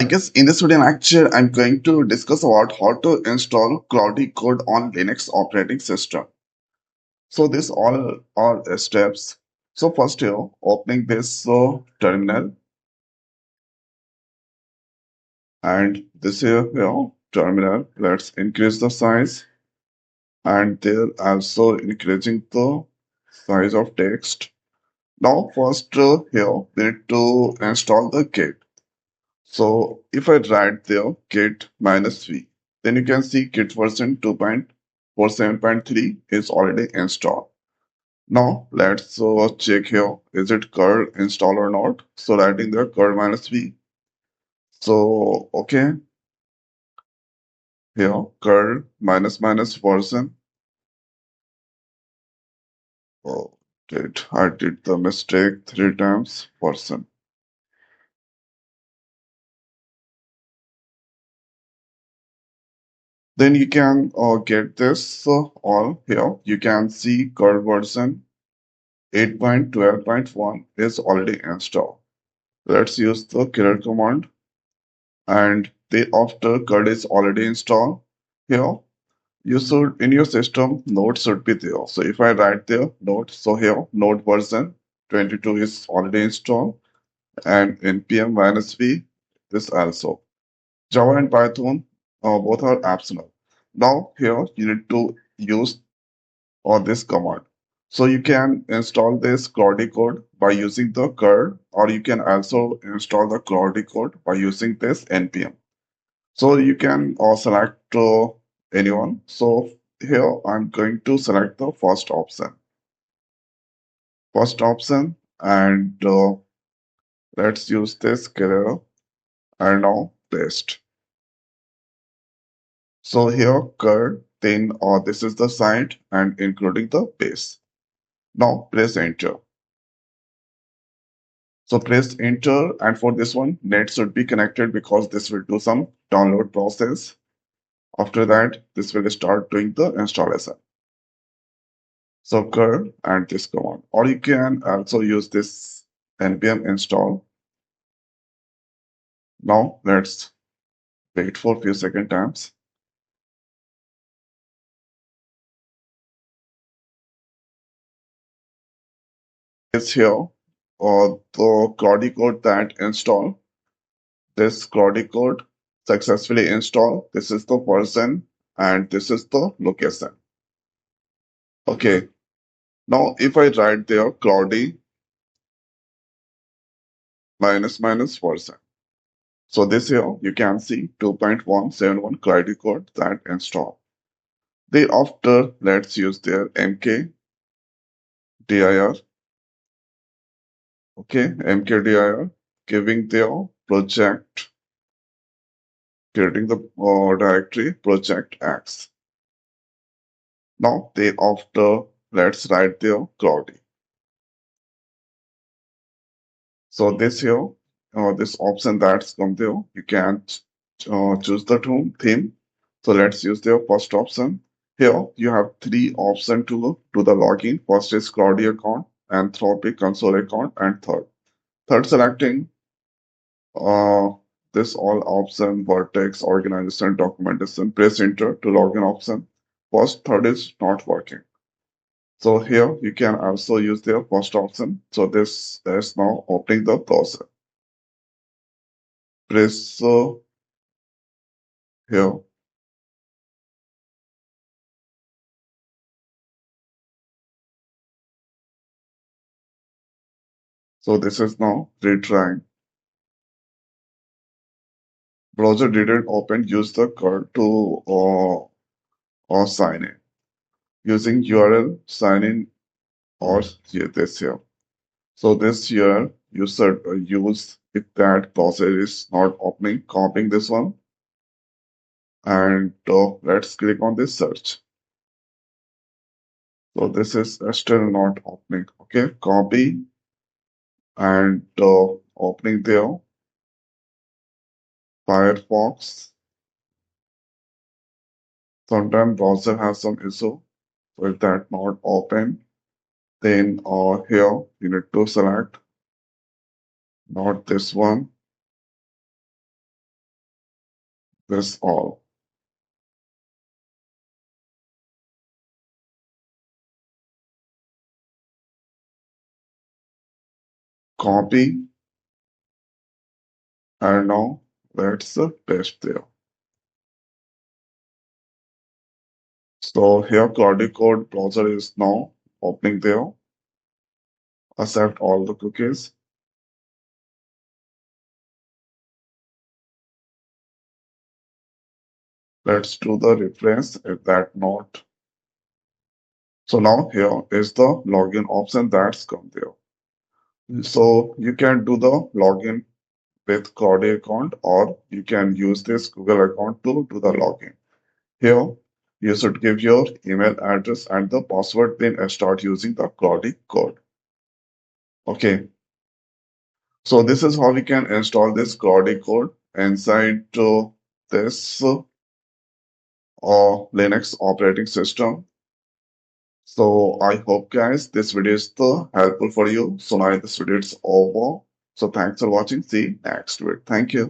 guess in this video lecture, I'm going to discuss about how to install Claude Code on Linux operating system. So this all are steps. So first here, opening this terminal, and this here terminal. Let's increase the size, and they're also increasing the size of text. Now first here we need to install the Git. So if I write there git -v, then you can see git version 2.47.3 is already installed. Now let's check here, is it curl install or not? So writing there curl -v. So okay, here curl version. Oh, I did the mistake 3 times version. Then you can get this all here. You can see curl version 8.12.1 is already installed. Let's use the clear command, and the after code is already installed. Here you should in your system node should be there. So if I write there node, so here node version 22 is already installed, and npm-v this also. Java and Python both are optional. Now here you need to use this command. So you can install this Claude Code by using the curl, or you can also install the Claude Code by using this npm. So you can select anyone. So here I'm going to select the first option. First option, and let's use this clear, and now paste. So here curl, then this is the site and including the base. Now press enter. So press enter, and for this one, net should be connected because this will do some download process. After that, this will start doing the installation. So curl and this command, or you can also use this npm install. Now let's wait for a few second times. It's here, or the Claude Code that install. This Claude Code successfully installed. This is the version, and this is the location. Okay. Now, if I write there Claude version. So this here, you can see 2.171 Claude Code that install. Thereafter, let's use their mkdir. Okay, mkdir, giving their project, creating the directory project X. Now, thereafter, let's write their Claude. So this here, this option that's come there, you can choose the theme. So let's use the first option. Here you have three options to do the login. First is Claude account, Anthropic console account, and third selecting uh, this all option, vertex, organization, documentation. Press enter to login option. First, third is not working. So here you can also use the first option. So this is now opening the browser. Press here. So this is now retrying. Browser didn't open. Use the code to or sign in. Using URL sign in or this here. So this here you should use if that browser is not opening. Copying this one, and let's click on this search. So this is still not opening. Okay, copy and opening there. Firefox. Sometimes browser has some issue. So if that not open, then here you need to select not this one. That's all. Copy, and now let's paste there. So here Claude Code browser is now opening there. Accept all the cookies. Let's do the reference if that not. So now here is the login option that's come there. So you can do the login with Claude account or you can use this Google account to do the login. Here you should give your email address and the password, then start using the Claude Code. Okay, so this is how we can install this Claude Code inside this Linux operating system. So I hope guys this video is helpful for you. So now this video is over. So thanks for watching. See you next week. Thank you.